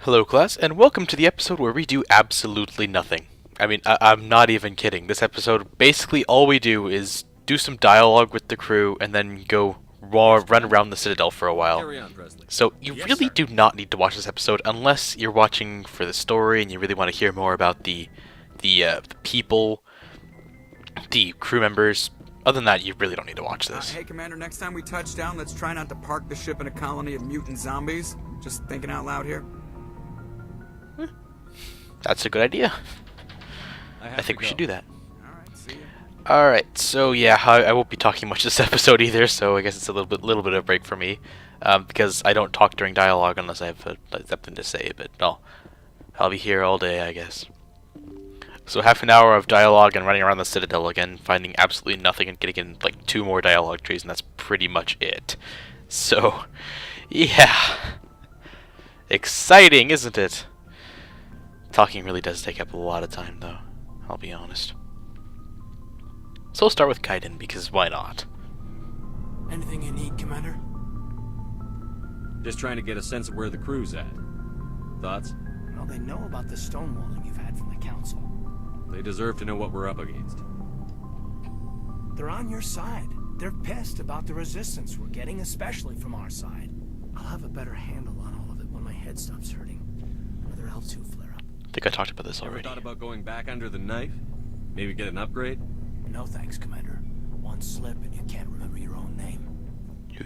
Hello, class, and welcome to the episode where we do absolutely nothing. I mean, I'm not even kidding. This episode, basically all we do is do some dialogue with the crew and then go run around the Citadel for a while. Carry on, Presley. So you really do not need to watch this episode unless you're watching for the story and you really want to hear more about the people, the crew members. Other than that, you really don't need to watch this. Hey, Commander, next time we touch down, let's try not to park the ship in a colony of mutant zombies. Just thinking out loud here. That's a good idea. I think we should do that. Alright, see ya. Alright, so yeah, I won't be talking much this episode either, so I guess it's a little bit of a break for me. Because I don't talk during dialogue unless I have something to say, but no. I'll be here all day, I guess. So half an hour of dialogue and running around the Citadel again, finding absolutely nothing and getting in like 2 more dialogue trees, and that's pretty much it. So, yeah. Exciting, isn't it? Talking really does take up a lot of time, though. I'll be honest. So we'll start with Kaiden, because why not? Anything you need, Commander? Just trying to get a sense of where the crew's at. Thoughts? Well, they know about the stonewalling you've had from the Council. They deserve to know what we're up against. They're on your side. They're pissed about the resistance we're getting, especially from our side. I'll have a better handle on all of it when my head stops hurting. Another L2 flare-up. I think I talked about this Ever already. thought about going back under the knife? Maybe get an upgrade? No thanks, Commander. One slip and you can't remember your own name.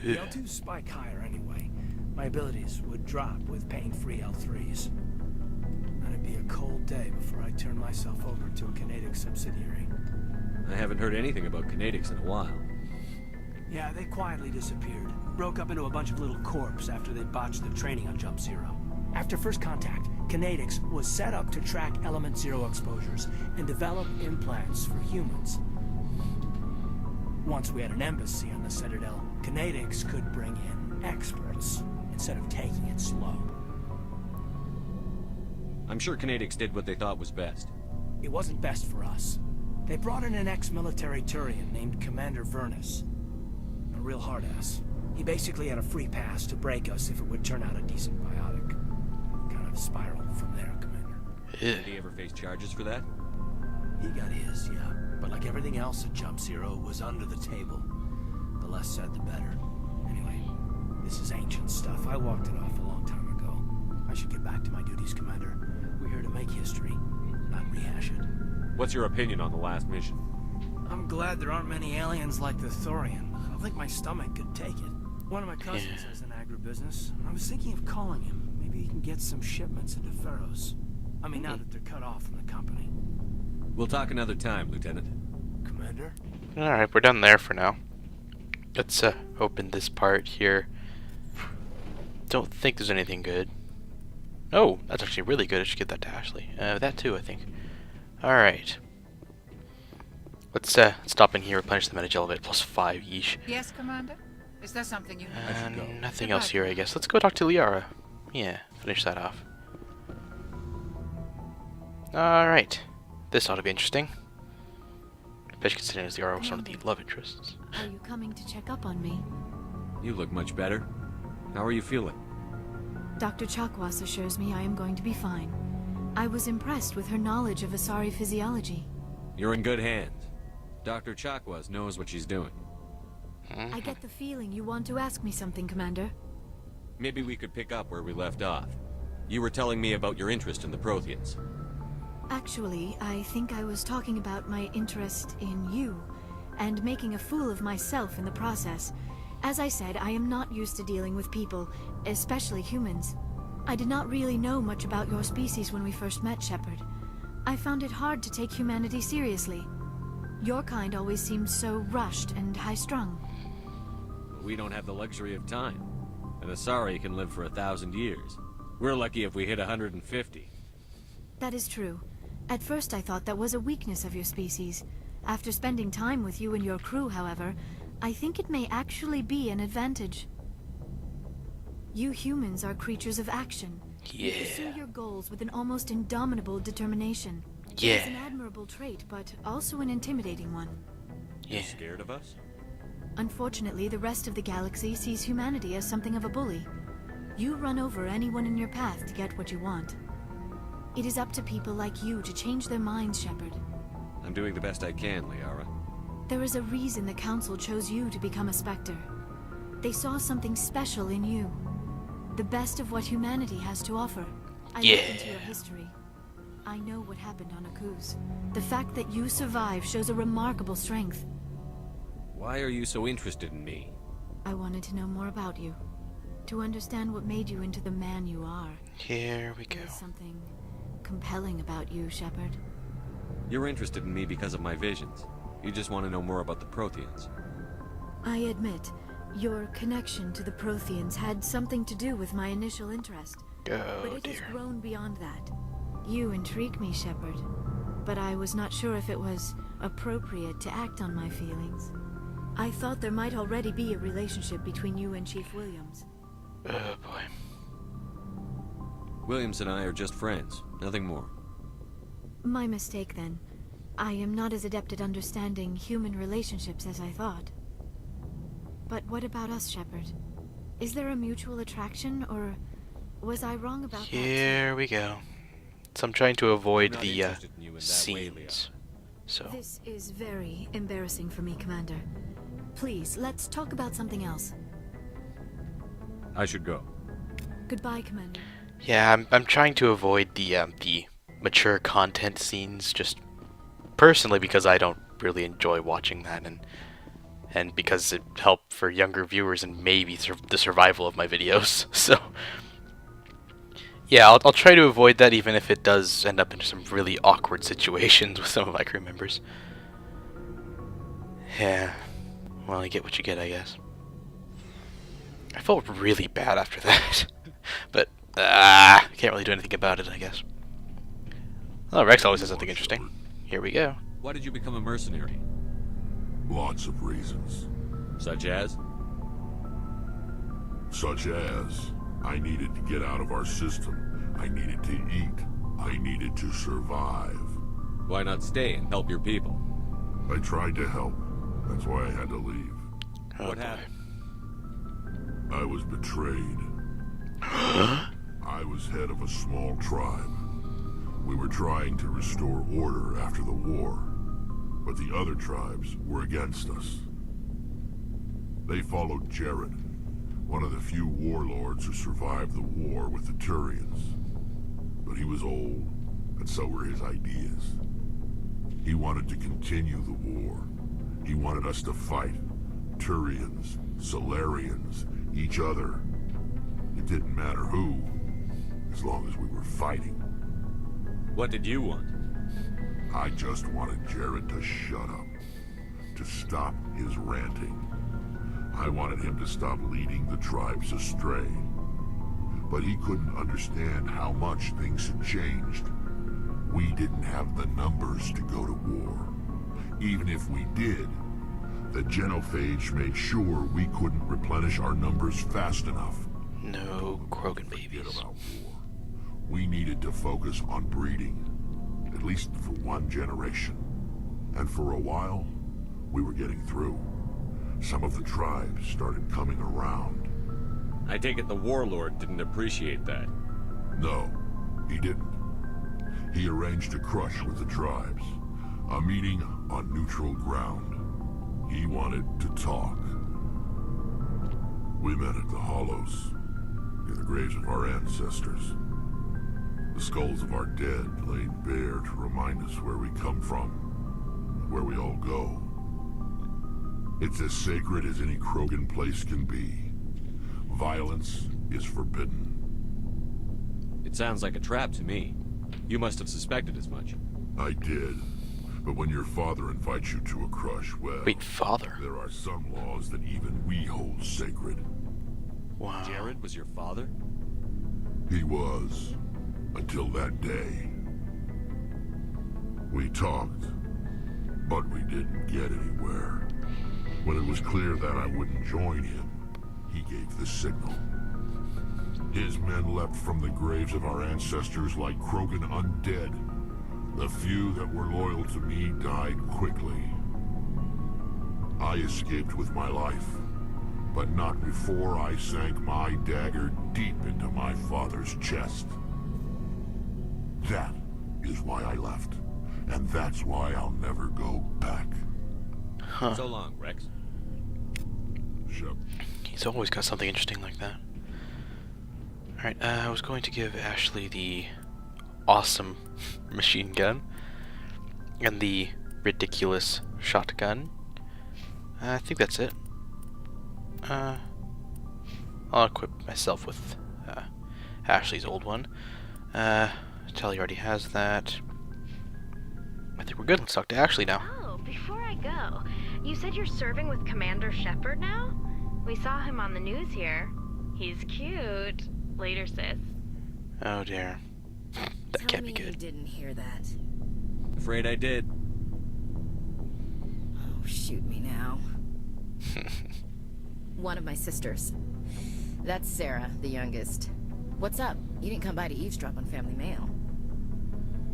The Ugh. L2s spike higher anyway. My abilities would drop with pain-free L3s. And it'd be a cold day before I turn myself over to a Canadic subsidiary. I haven't heard anything about kinetics in a while. Yeah, they quietly disappeared. Broke up into a bunch of little corps after they botched their training on Jump Zero. After first contact, Kinetics was set up to track Element Zero exposures and develop implants for humans. Once we had an embassy on the Citadel, Kinetics could bring in experts instead of taking it slow. I'm sure kinetics did what they thought was best. It wasn't best for us. They brought in an ex-military Turian named Commander Vernus. A real hard-ass. He basically had a free pass to break us if it would turn out a decent biotic. Kind of spiraled from there, Commander. Did he ever face charges for that? He got his, yeah. But like everything else at Jump Zero, it was under the table. The less said, the better. Anyway, this is ancient stuff. I walked it off a long time ago. I should get back to my duties, Commander. We're here to make history, not rehash it. What's your opinion on the last mission? I'm glad there aren't many aliens like the Thorian. I don't think my stomach could take it. One of my cousins has an agribusiness. I was thinking of calling him. Maybe he can get some shipments into Pharos. I mean, now that they're cut off from the company. We'll talk another time, Lieutenant. Commander? Alright, we're done there for now. Let's open this part here. Don't think there's anything good. Oh, that's actually really good. I should give that to Ashley. That too, I think. Alright. Let's stop in here, replenish the mana gel bit, +5 yeesh. Yes, Commander? Is there something you And nothing else here, I guess. Let's go talk to Liara. Yeah, finish that off. Alright. This ought to be interesting. Especially considering as Liara was one of the love interests. Are you coming to check up on me? You look much better. How are you feeling? Dr. Chakwas assures me I am going to be fine. I was impressed with her knowledge of Asari physiology. You're in good hands. Dr. Chakwas knows what she's doing. I get the feeling you want to ask me something, Commander. Maybe we could pick up where we left off. You were telling me about your interest in the Protheans. Actually, I think I was talking about my interest in you, and making a fool of myself in the process. As I said, I am not used to dealing with people, especially humans. I did not really know much about your species when we first met, Shepard. I found it hard to take humanity seriously. Your kind always seemed so rushed and high-strung. We don't have the luxury of time. An Asari can live for 1,000 years. We're lucky if we hit 150. That is true. At first I thought that was a weakness of your species. After spending time with you and your crew, however, I think it may actually be an advantage. You humans are creatures of action. You pursue your goals with an almost indomitable determination. It's an admirable trait, but also an intimidating one. You scared of us? Unfortunately, the rest of the galaxy sees humanity as something of a bully. You run over anyone in your path to get what you want. It is up to people like you to change their minds, Shepard. I'm doing the best I can, Liara. There is a reason the Council chose you to become a Spectre. They saw something special in you. The best of what humanity has to offer. I looked into your history. I know what happened on Akuz. The fact that you survived shows a remarkable strength. Why are you so interested in me? I wanted to know more about you. To understand what made you into the man you are. Here we go. There's something compelling about you, Shepard. You're interested in me because of my visions. You just want to know more about the Protheans. I admit, your connection to the Protheans had something to do with my initial interest. But Oh it has dear. grown beyond that. You intrigue me, Shepard. But I was not sure if it was appropriate to act on my feelings. I thought there might already be a relationship between you and Chief Williams. Oh boy. Williams and I are just friends, nothing more. My mistake, then. I am not as adept at understanding human relationships as I thought. But what about us, Shepard? Is there a mutual attraction, or was I wrong about that? Here we go. So I'm trying to avoid I'm not the interested in you in that way, scenes. So This is very embarrassing for me, Commander. Please, let's talk about something else. I should go. Goodbye, Commander. yeah, I'm trying to avoid the mature content scenes, just personally because I don't really enjoy watching that, and because it helped for younger viewers and maybe the survival of my videos. So yeah, I'll try to avoid that, even if it does end up in some really awkward situations with some of my crew members. Yeah, well, you get what you get, I guess. I felt really bad after that, but can't really do anything about it, I guess. Oh, Rex always has something interesting. Here we go. Why did you become a mercenary? Lots of reasons. Such as? Such as, I needed to get out of our system. I needed to eat. I needed to survive. Why not stay and help your people? I tried to help. That's why I had to leave. Oh, What boy. happened? I was betrayed. I was head of a small tribe. We were trying to restore order after the war, but the other tribes were against us. They followed Jared, one of the few warlords who survived the war with the Turians. But he was old, and so were his ideas. He wanted to continue the war. He wanted us to fight Turians, Solarians, each other. It didn't matter who, as long as we were fighting. What did you want? I just wanted Jared to shut up, to stop his ranting. I wanted him to stop leading the tribes astray. But he couldn't understand how much things had changed. We didn't have the numbers to go to war. Even if we did, the genophage made sure we couldn't replenish our numbers fast enough. No Krogan Forget babies. about war. We needed to focus on breeding, at least for one generation. And for a while, we were getting through. Some of the tribes started coming around. I take it the warlord didn't appreciate that. No, he didn't. He arranged a crush with the tribes, a meeting on neutral ground. He wanted to talk. We met at the Hollows, near the graves of our ancestors. The skulls of our dead laid bare to remind us where we come from, and where we all go. It's as sacred as any Krogan place can be. Violence is forbidden. It sounds like a trap to me. You must have suspected as much. I did. But when your father invites you to a crush, well... Wait, father? There are some laws that even we hold sacred. Wow. Jared was your father? He was. Until that day. We talked, but we didn't get anywhere. When it was clear that I wouldn't join him, he gave the signal. His men leapt from the graves of our ancestors like Krogan undead. The few that were loyal to me died quickly. I escaped with my life, but not before I sank my dagger deep into my father's chest. That is why I left, and that's why I'll never go back. Huh. So long, Rex. Shep. He's always got something interesting like that. Alright, I was going to give Ashley the awesome machine gun and the ridiculous shotgun. I think that's it. I'll equip myself with Ashley's old one. Tally already has that. I think we're good. Let's talk to Ashley now. Oh, before I go, you said you're serving with Commander Shepard now? We saw him on the news here. He's cute. Later, sis. Oh dear. That can't be good. You didn't hear that. Afraid I did. Oh, shoot me now. One of my sisters. That's Sarah, the youngest. What's up? You didn't come by to eavesdrop on family mail.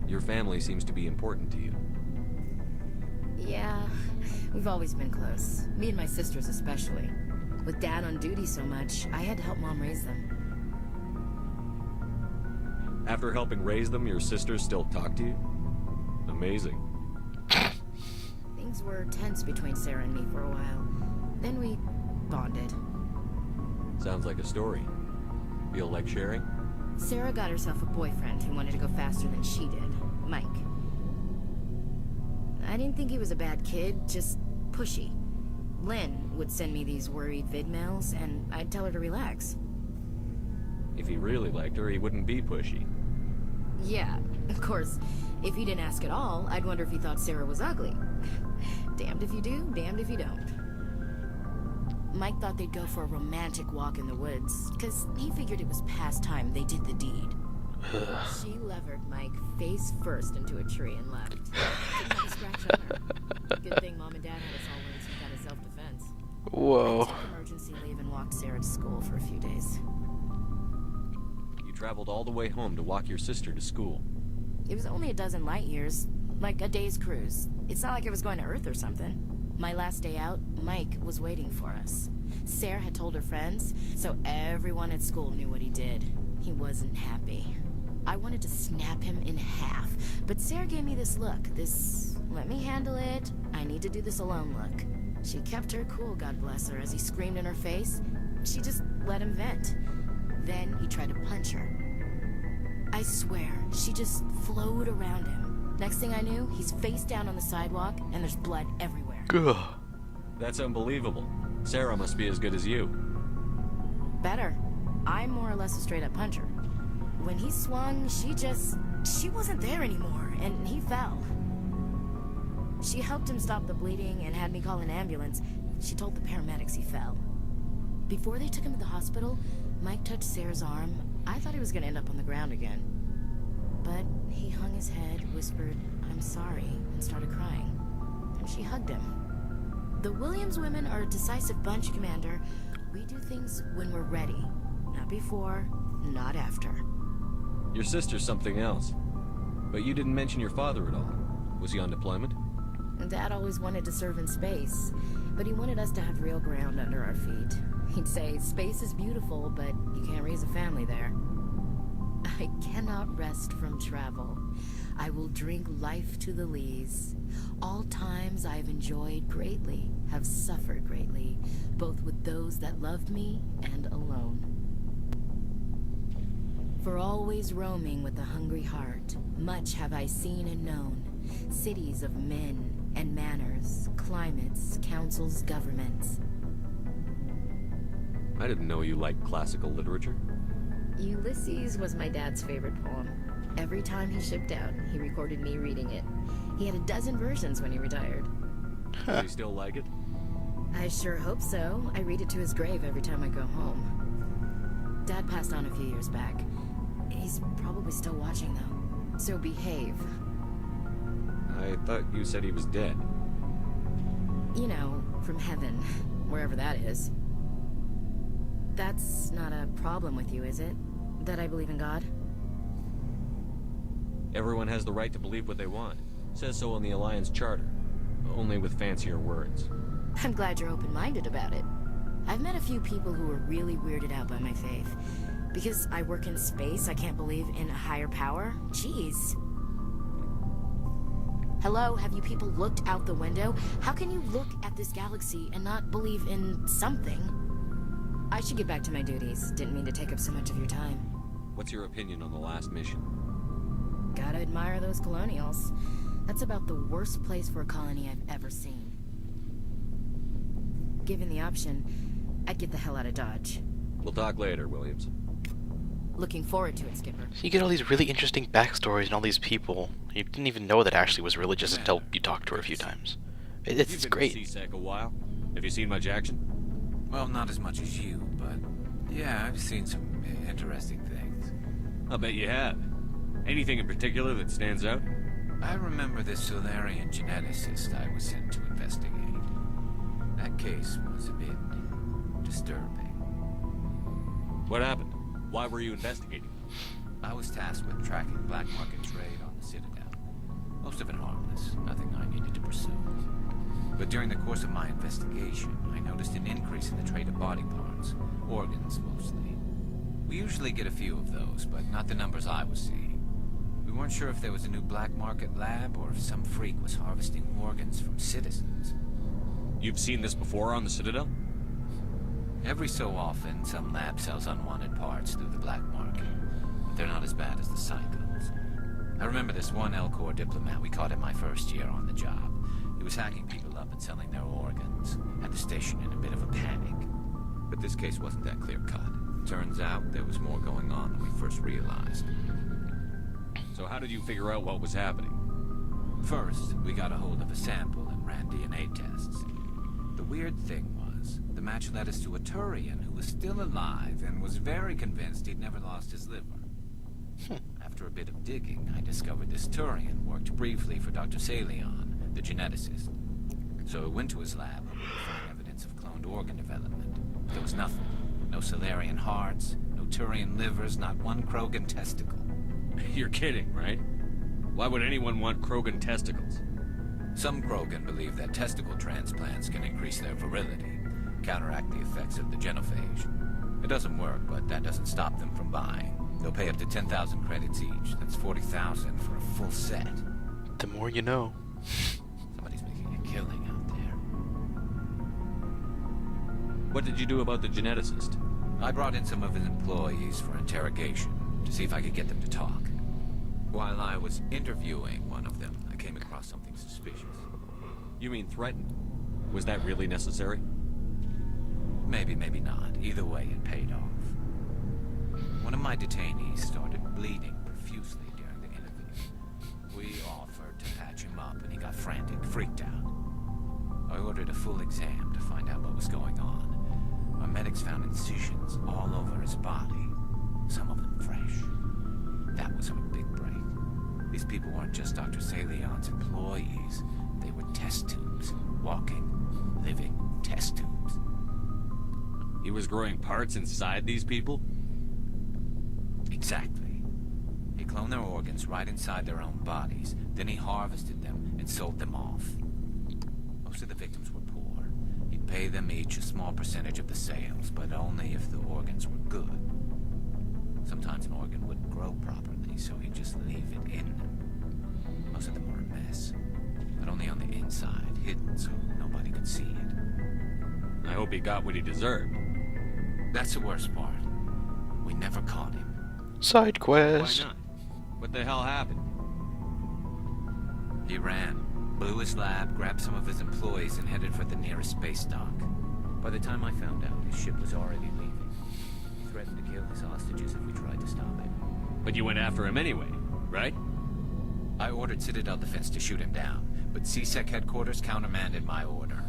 Your family seems to be important to you. Yeah, we've always been close. Me and my sisters especially. With Dad on duty so much, I had to help Mom raise them. After helping raise them, your sisters still talk to you? Amazing. Things were tense between Sarah and me for a while. Then we bonded. Sounds like a story. Feel like sharing? Sarah got herself a boyfriend who wanted to go faster than she did, Mike. I didn't think he was a bad kid, just pushy. Lynn would send me these worried vid mails, and I'd tell her to relax. If he really liked her, he wouldn't be pushy. Yeah, of course, if he didn't ask at all, I'd wonder if he thought Sarah was ugly. Damned if you do, damned if you don't. Mike thought they'd go for a romantic walk in the woods, because he figured it was past time they did the deed. She levered Mike face first into a tree and left. Didn't have a scratch on her. Good thing Mom and Dad had us all learn some kind of self-defense. Whoa. I took emergency leave and walked Sarah to school for a few days. You traveled all the way home to walk your sister to school. It was only a dozen light years, like a day's cruise. It's not like I was going to Earth or something. My last day out, Mike was waiting for us. Sarah had told her friends, so everyone at school knew what he did. He wasn't happy. I wanted to snap him in half, but Sarah gave me this look, this let me handle it, I need to do this alone look. She kept her cool, God bless her, as he screamed in her face. She just let him vent. Then he tried to punch her. I swear, she just flowed around him. Next thing I knew, he's face down on the sidewalk, and there's blood everywhere. Ugh. That's unbelievable. Sarah must be as good as you. Better. I'm more or less a straight-up puncher. When he swung, she wasn't there anymore, and he fell. She helped him stop the bleeding and had me call an ambulance. She told the paramedics he fell. Before they took him to the hospital, Mike touched Sarah's arm. I thought he was gonna end up on the ground again. But he hung his head, whispered, "I'm sorry," and started crying. And she hugged him. The Williams women are a decisive bunch, Commander. We do things when we're ready. Not before, not after. Your sister's something else. But you didn't mention your father at all. Was he on deployment? Dad always wanted to serve in space, but he wanted us to have real ground under our feet. He'd say, space is beautiful, but you can't raise a family there. I cannot rest from travel. I will drink life to the lees. All times I have enjoyed greatly, have suffered greatly, both with those that loved me and alone. For always roaming with a hungry heart, much have I seen and known, cities of men and manners, climates, councils, governments. I didn't know you liked classical literature. Ulysses was my dad's favorite poem. Every time he shipped out, he recorded me reading it. He had a dozen versions when he retired. Does he still like it? I sure hope so. I read it to his grave every time I go home. Dad passed on a few years back. He's probably still watching, though. So behave. I thought you said he was dead. You know, from heaven, wherever that is. That's not a problem with you, is it? That I believe in God? Everyone has the right to believe what they want. Says so in the Alliance Charter. Only with fancier words. I'm glad you're open-minded about it. I've met a few people who were really weirded out by my faith. Because I work in space, I can't believe in a higher power? Jeez. Hello, have you people looked out the window? How can you look at this galaxy and not believe in something? I should get back to my duties. Didn't mean to take up so much of your time. What's your opinion on the last mission? Gotta admire those colonials. That's about the worst place for a colony I've ever seen. Given the option, I'd get the hell out of Dodge. We'll talk later, Williams. Looking forward to it, Skipper. So you get all these really interesting backstories and all these people. You didn't even know that Ashley was religious until you talked to her a few times. It's You've been great. in CSEC a while. Have you seen much action? Well, not as much as you, but yeah, I've seen some interesting things. I'll bet you have. Anything in particular that stands out? I remember this Solarian geneticist I was sent to investigate. That case was a bit disturbing. What happened? Why were you investigating? I was tasked with tracking black market trade on the Citadel. Most of it harmless, nothing I needed to pursue. But during the course of my investigation, I noticed an increase in the trade of body parts, organs mostly. We usually get a few of those, but not the numbers I was seeing. We weren't sure if there was a new black market lab or if some freak was harvesting organs from citizens. You've seen this before on the Citadel? Every so often, some lab sells unwanted parts through the black market, but they're not as bad as the cycles. I remember this one Elcor diplomat we caught in my first year on the job. He was hacking people up and selling their organs. Had the station in a bit of a panic. But this case wasn't that clear-cut. Turns out there was more going on than we first realized. So how did you figure out what was happening? First, we got a hold of a sample and ran DNA tests. The weird thing was, the match led us to a Turian who was still alive and was very convinced he'd never lost his liver. After a bit of digging, I discovered this Turian worked briefly for Dr. Salion, the geneticist. So I went to his lab hoping to find evidence of cloned organ development. There was nothing. No Solarian hearts, no Turian livers, not one Krogan testicle. You're kidding, right? Why would anyone want Krogan testicles? Some Krogan believe that testicle transplants can increase their virility, counteract the effects of the genophage. It doesn't work, but that doesn't stop them from buying. They'll pay up to 10,000 credits each. That's 40,000 for a full set. The more you know. Somebody's making a killing out there. What did you do about the geneticist? I brought in some of his employees for interrogation to see if I could get them to talk. While I was interviewing one of them, I came across something suspicious. You mean threatened? Was that really necessary? Maybe, maybe not. Either way, it paid off. One of my detainees started bleeding profusely during the interview. We offered to patch him up, and he got frantic, freaked out. I ordered a full exam to find out what was going on. Our medics found incisions all over his body, some of them fresh. That was our big break. These people weren't just Dr. Salion's employees. They were test tubes. Walking, living test tubes. He was growing parts inside these people? Exactly. He cloned their organs right inside their own bodies. Then he harvested them and sold them off. Most of the victims were poor. He'd pay them each a small percentage of the sales, but only if the organs were good. Sometimes an organ wouldn't grow properly, so he'd just leave it in them. Most of them were a mess, but only on the inside, hidden so nobody could see it. I hope he got what he deserved. That's the worst part. We never caught him. Side Why quest. not? What the hell happened? He ran, blew his lab, grabbed some of his employees, and headed for the nearest space dock. By the time I found out, his ship was already leaving. He threatened to kill his hostages if we tried to stop him. But you went after him anyway, right? I ordered Citadel Defense to shoot him down, but CSEC headquarters countermanded my order.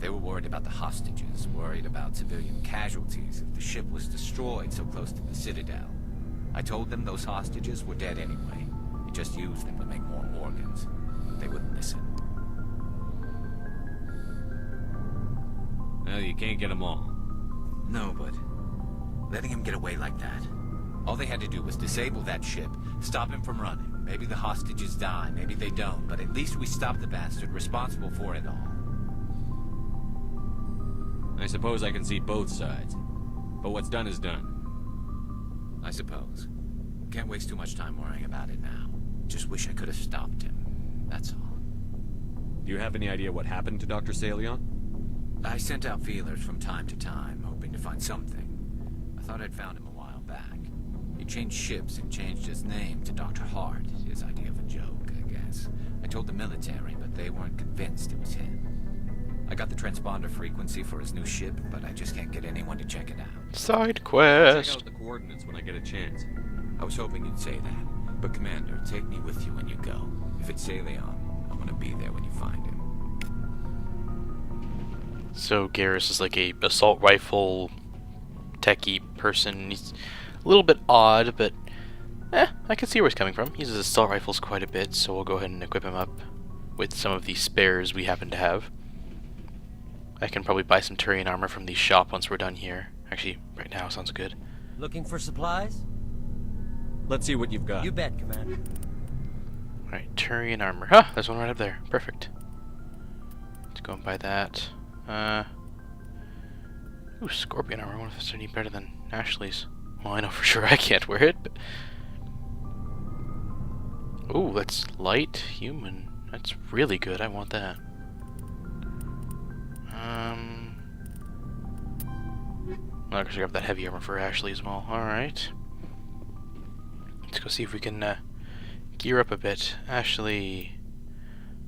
They were worried about the hostages, worried about civilian casualties if the ship was destroyed so close to the Citadel. I told them those hostages were dead anyway. He just used them to make more organs. But they wouldn't listen. Well, you can't get them all. No, but letting him get away like that. All they had to do was disable that ship, stop him from running. Maybe the hostages die, maybe they don't, but at least we stopped the bastard responsible for it all. I suppose I can see both sides. But what's done is done. I suppose. Can't waste too much time worrying about it now. Just wish I could have stopped him. That's all. Do you have any idea what happened to Dr. Salion? I sent out feelers from time to time, hoping to find something. I thought I'd found him a while back. He changed ships and changed his name to Dr. Hart, his idea of a joke, I guess. I told the military, but they weren't convinced it was him. I got the transponder frequency for his new ship, but I just can't get anyone to check it out. Side Check quest. out the coordinates when I get a chance. I was hoping you'd say that. But Commander, take me with you when you go. If it's Salion, I want to be there when you find him. So Garrus is like a assault rifle techie person. He's a little bit odd, but I can see where he's coming from. He uses assault rifles quite a bit, so we'll go ahead and equip him up with some of the spares we happen to have. I can probably buy some Turian armor from the shop once we're done here. Actually, right now sounds good. Looking for supplies? Let's see what you've got. You bet, Commander. Alright, Turian armor. Huh, there's one right up there. Perfect. Let's go and buy that. Ooh, Scorpion armor. I wonder if it's any better than Ashley's. Well, I know for sure I can't wear it, but... Ooh, that's light human. That's really good. I want that. I should grab that heavy armor for Ashley as well. Alright. Let's go see if we can gear up a bit. Ashley.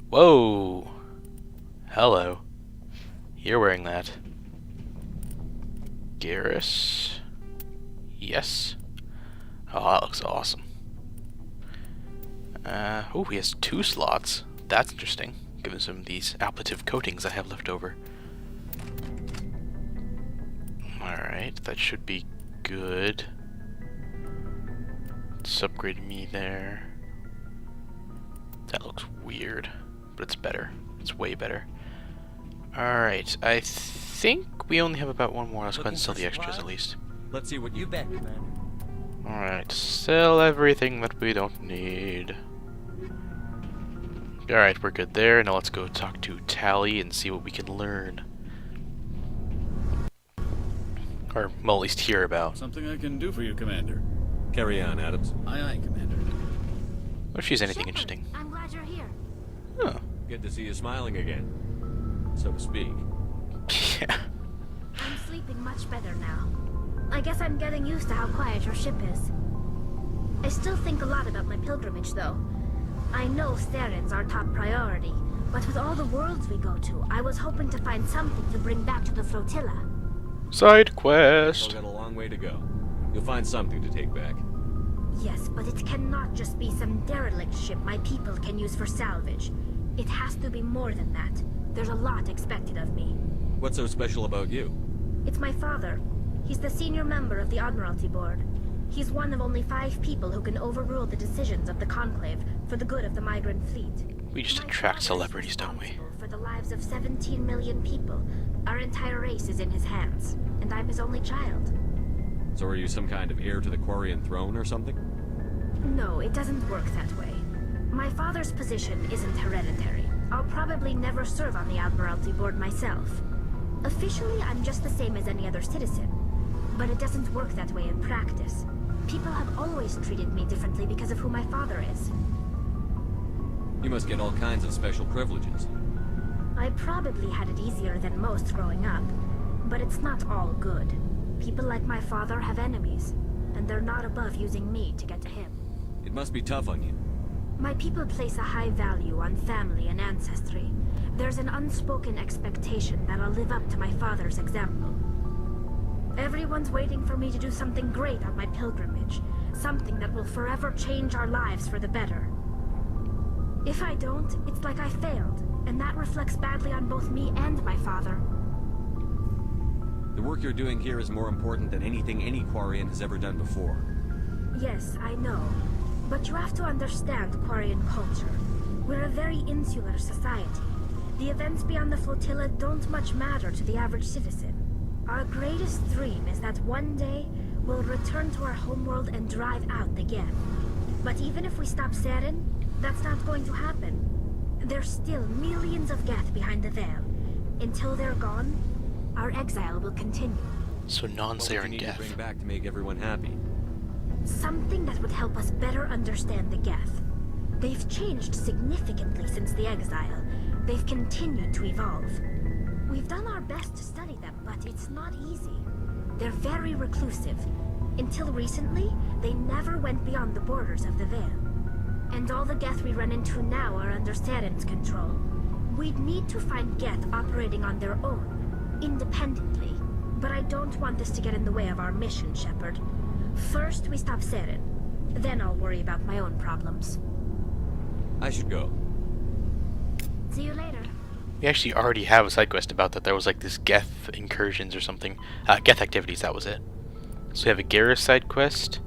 Whoa! Hello. You're wearing that. Garrus. Yes. Oh, that looks awesome. Oh, he has 2 slots. That's interesting. Given some of these ablative coatings I have left over. Alright, that should be good. Let's upgrade me there. That looks weird, but it's better. It's way better. Alright, I think we only have about one more. Let's go ahead and sell the extras at least. Let's see what You bet, Commander. Alright, sell everything that we don't need. Alright, we're good there. Now let's go talk to Tally and see what we can learn. Or, well, at least hear about. Something I can do for you, Commander. Carry on, Adams. Aye, aye, Commander. What if she's anything interesting? I'm glad you're here. Oh. Good to see you smiling again, so to speak. Yeah. I'm sleeping much better now. I guess I'm getting used to how quiet your ship is. I still think a lot about my pilgrimage, though. I know Theron's our top priority, but with all the worlds we go to, I was hoping to find something to bring back to the flotilla. Side quest. Still got a long way to go. You'll find something to take back. Yes, but it cannot just be some derelict ship my people can use for salvage. It has to be more than that. There's a lot expected of me. What's so special about you? It's my father. He's the senior member of the Admiralty Board. He's one of only 5 people who can overrule the decisions of the Conclave for the good of the migrant fleet. We just My attract father is celebrities, don't we? responsible for the lives of 17 million people. Our entire race is in his hands, and I'm his only child. So are you some kind of heir to the Quarian throne or something? No, it doesn't work that way. My father's position isn't hereditary. I'll probably never serve on the Admiralty Board myself. Officially, I'm just the same as any other citizen. But it doesn't work that way in practice. People have always treated me differently because of who my father is. You must get all kinds of special privileges. I probably had it easier than most growing up, but it's not all good. People like my father have enemies, and they're not above using me to get to him. It must be tough on you. My people place a high value on family and ancestry. There's an unspoken expectation that I'll live up to my father's example. Everyone's waiting for me to do something great on my pilgrimage, something that will forever change our lives for the better. If I don't, it's like I failed, and that reflects badly on both me and my father. The work you're doing here is more important than anything any Quarian has ever done before. Yes, I know. But you have to understand Quarian culture. We're a very insular society. The events beyond the flotilla don't much matter to the average citizen. Our greatest dream is that one day we'll return to our homeworld and drive out the Geth. But even if we stop Saren, that's not going to happen. There's still millions of Geth behind the veil. Until they're gone, our exile will continue. So What would you non-Saren need to Geth. bring back to make everyone happy? Something that would help us better understand the Geth. They've changed significantly since the exile. They've continued to evolve. We've done our best to study them, but it's not easy. They're very reclusive. Until recently, they never went beyond the borders of the Veil. And all the Geth we run into now are under Saren's control. We'd need to find Geth operating on their own, independently. But I don't want this to get in the way of our mission, Shepard. First, we stop Saren. Then I'll worry about my own problems. I should go. See you later. We actually already have a side quest about that. There was like this Geth incursions or something. Geth activities, that was it. So we have a Garrus side quest,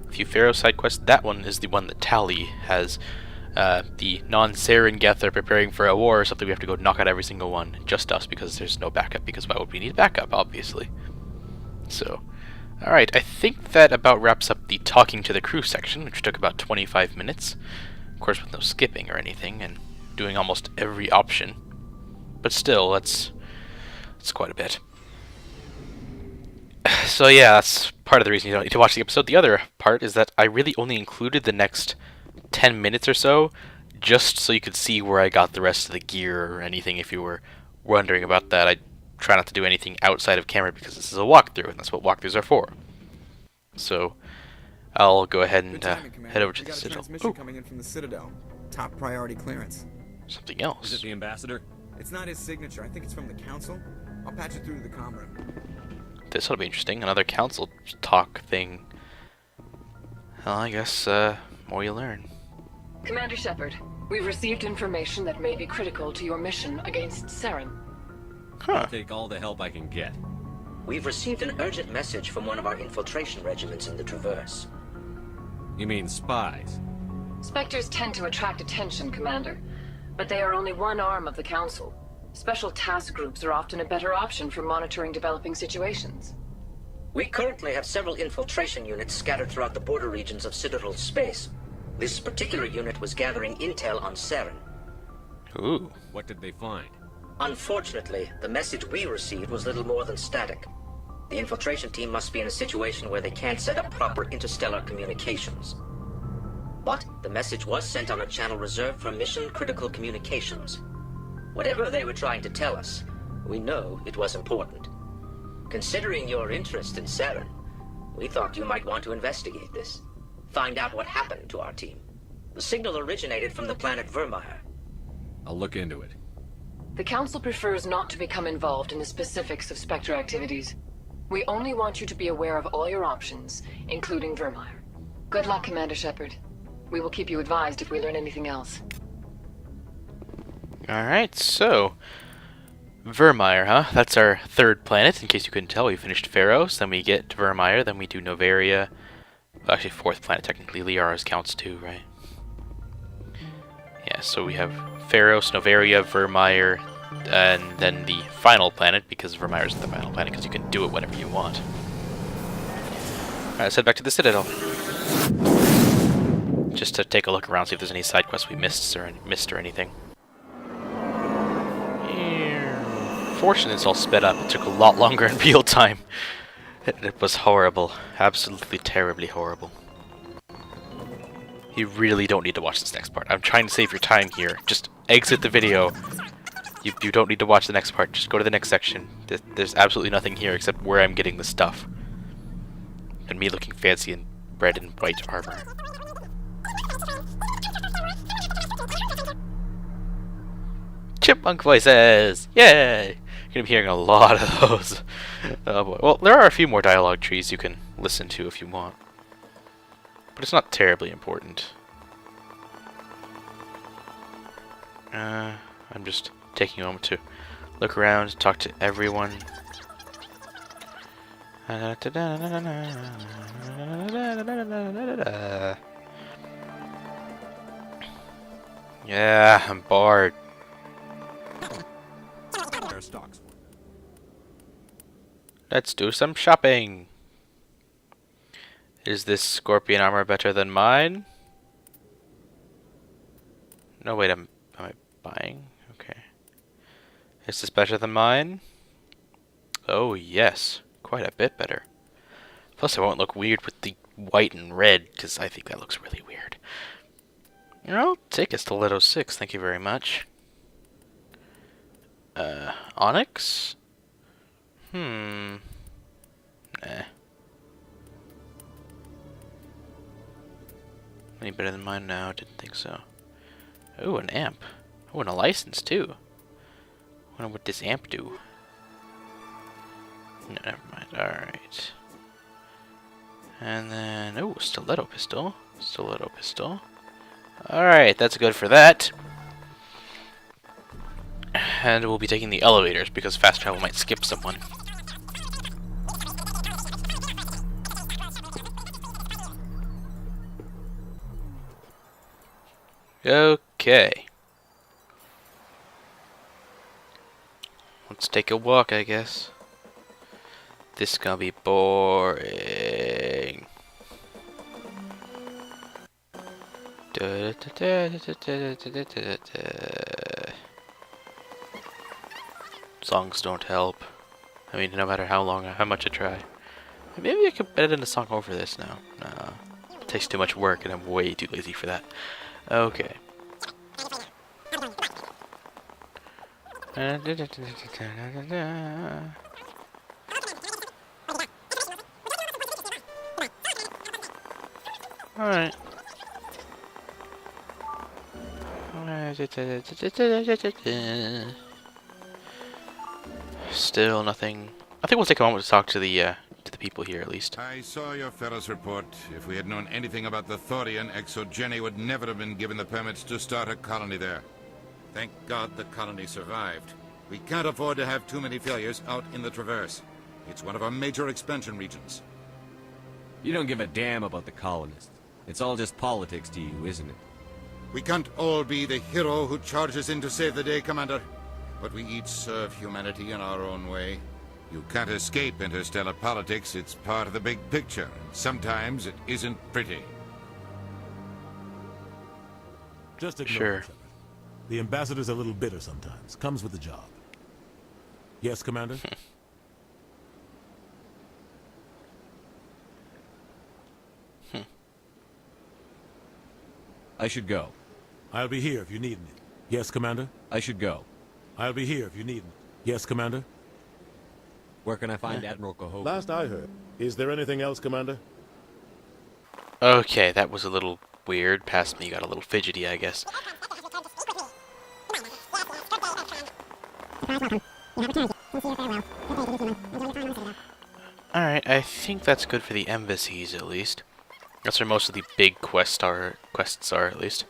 a few Pharaoh side quests. That one is the one that Tally has. The non-Saren Geth are preparing for a war or something. We have to go knock out every single one. Just us, because there's no backup. Because why would we need backup, obviously? So, alright, I think that about wraps up the talking to the crew section, which took about 25 minutes. Of course, with no skipping or anything, and doing almost every option. But still, that's quite a bit. So yeah, that's part of the reason you don't need to watch the episode. The other part is that I really only included the next 10 minutes or so just so you could see where I got the rest of the gear or anything if you were wondering about that. I try not to do anything outside of camera because this is a walkthrough, and that's what walkthroughs are for. So I'll go ahead and head over to the Citadel. Transmission coming in from the Citadel. Top priority clearance. Something else. Is it the ambassador? It's not his signature. I think it's from the council. I'll patch it through to the comm room. This will be interesting. Another council talk thing. Well, I guess more you learn. Commander Shepard, we've received information that may be critical to your mission against Saren. I'll take all the help I can get. We've received an urgent message from one of our infiltration regiments in the Traverse. You mean spies? Spectres tend to attract attention, Commander, but they are only one arm of the Council. Special task groups are often a better option for monitoring developing situations. We currently have several infiltration units scattered throughout the border regions of Citadel space. This particular unit was gathering intel on Saren. Ooh. What did they find? Unfortunately, the message we received was little more than static. The infiltration team must be in a situation where they can't set up proper interstellar communications. But the message was sent on a channel reserved for mission-critical communications. Whatever they were trying to tell us, we know it was important. Considering your interest in Saren, we thought you might want to investigate this. Find out what happened to our team. The signal originated from the planet Vermeer. I'll look into it. The Council prefers not to become involved in the specifics of Spectre activities. We only want you to be aware of all your options, including Vermeer. Good luck, Commander Shepard. We will keep you advised if we learn anything else. Alright, so Vermeer, huh? That's our third planet. In case you couldn't tell, we finished Pharos, then we get to Vermeer, then we do Novaria. Well, actually, fourth planet, technically. Liara's counts too, right? Yeah, so we have Pharos, Novaria, Vermeer, and then the final planet, because Vermeer isn't the final planet, because you can do it whenever you want. Alright, let's head back to the Citadel. Just to take a look around, see if there's any side quests we missed or anything. Fortunately, it's all sped up. It took a lot longer in real time. It was horrible. Absolutely terribly horrible. You really don't need to watch this next part. I'm trying to save your time here. Just exit the video. You don't need to watch the next part. Just go to the next section. There's absolutely nothing here except where I'm getting the stuff. And me looking fancy in red and white armor. Chipmunk voices! Yay! You're gonna be hearing a lot of those. Oh boy. Well, there are a few more dialogue trees you can listen to if you want. But it's not terribly important. I'm just taking a moment to look around, talk to everyone. Yeah, I'm bored. Let's do some shopping. Is this scorpion armor better than mine? No, wait, am I buying? Okay. Is this better than mine? Oh yes, quite a bit better. Plus I won't look weird with the white and red, because I think that looks really weird. I'll take a Stiletto 6, thank you very much. Onyx? Nah. Any better than mine now? Didn't think so. Oh, an amp. Oh, and a license too. Wonder what this amp do. No, never mind. Alright. And then, oh, stiletto pistol. Stiletto pistol. Alright, that's good for that. And we'll be taking the elevators because fast travel might skip someone. Okay. Let's take a walk, I guess. This is gonna be boring. Songs don't help. I mean, no matter how much I try. Maybe I could edit in a song over this now. Nah, it takes too much work and I'm way too lazy for that. Okay. Alright. Still nothing. I think we'll take a moment to talk to the people here at least. I saw your fellow's report. If we had known anything about the Thorian, Exogeny would never have been given the permits to start a colony there. Thank God the colony survived. We can't afford to have too many failures out in the Traverse. It's one of our major expansion regions. You don't give a damn about the colonists. It's all just politics to you, isn't it? We can't all be the hero who charges in to save the day, Commander. But we each serve humanity in our own way. You can't escape interstellar politics. It's part of the big picture. Sometimes it isn't pretty. Just ignore Sure. it, Shepard. The ambassador's a little bitter sometimes. Comes with the job. Yes, Commander? I should go. I'll be here if you need me. Yes, Commander? I should go. I'll be here if you need me. Yes, Commander? Where can I find Admiral Cahoga? Last I heard. Is there anything else, Commander? Okay, that was a little weird. Past me got a little fidgety, I guess. Alright, I think that's good for the embassies at least. That's where most of the big quests are, at least.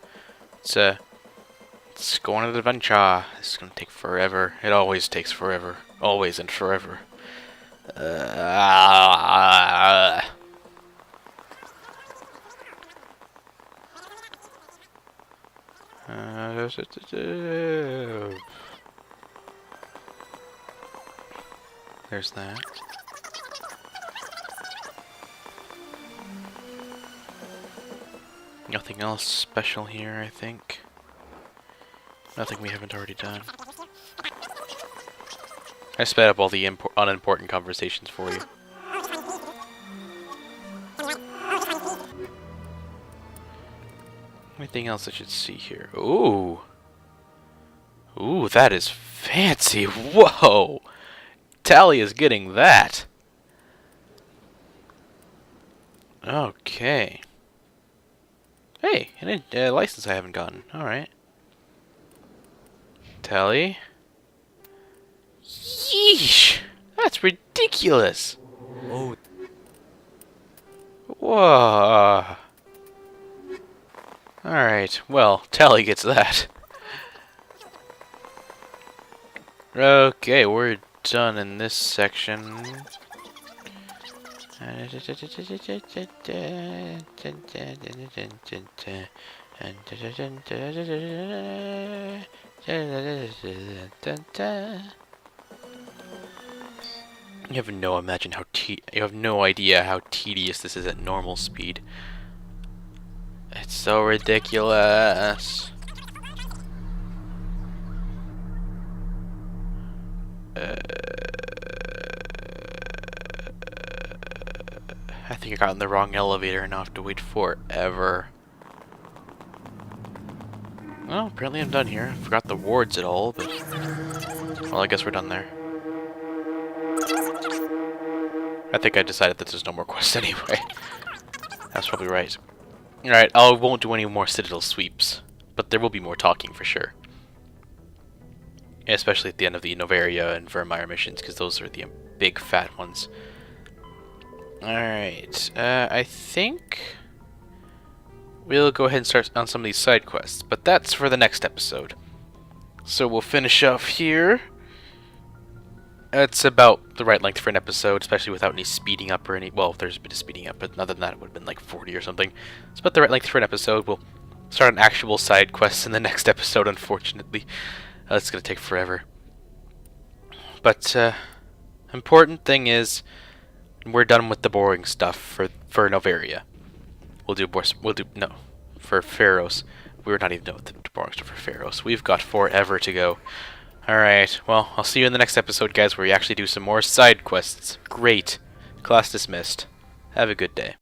Let's go on an adventure. This is gonna take forever. It always takes forever. Always and forever. There's that. Nothing else special here, I think. Nothing we haven't already done. I sped up all the unimportant conversations for you. Anything else I should see here? Ooh! Ooh, that is fancy! Whoa! Tally is getting that! Okay. Hey, a license I haven't gotten. Alright. Tally. Yeesh! That's ridiculous! Oh. Whoa! Alright, well, Tally gets that. Okay, we're done in this section. You have no idea how tedious this is at normal speed. It's so ridiculous. think I got in the wrong elevator and now I have to wait forever. Well, apparently I'm done here. I forgot the wards at all, but... Well, I guess we're done there. I think I decided that there's no more quests anyway. That's probably right. Alright, I won't do any more Citadel sweeps. But there will be more talking for sure. Especially at the end of the Novaria and Vermeer missions, because those are the big fat ones. Alright, I think we'll go ahead and start on some of these side quests, but that's for the next episode. So we'll finish off here. It's about the right length for an episode, especially without any speeding up or any... Well, there's a bit of speeding up, but other than that, it would have been like 40 or something. It's about the right length for an episode. We'll start an actual side quest in the next episode, unfortunately. It's going to take forever. But, important thing is, we're done with the boring stuff for Novaria. No, for Pharos. We're not even done with the boring stuff for Pharos. We've got forever to go. Alright, well, I'll see you in the next episode, guys, where we actually do some more side quests. Great. Class dismissed. Have a good day.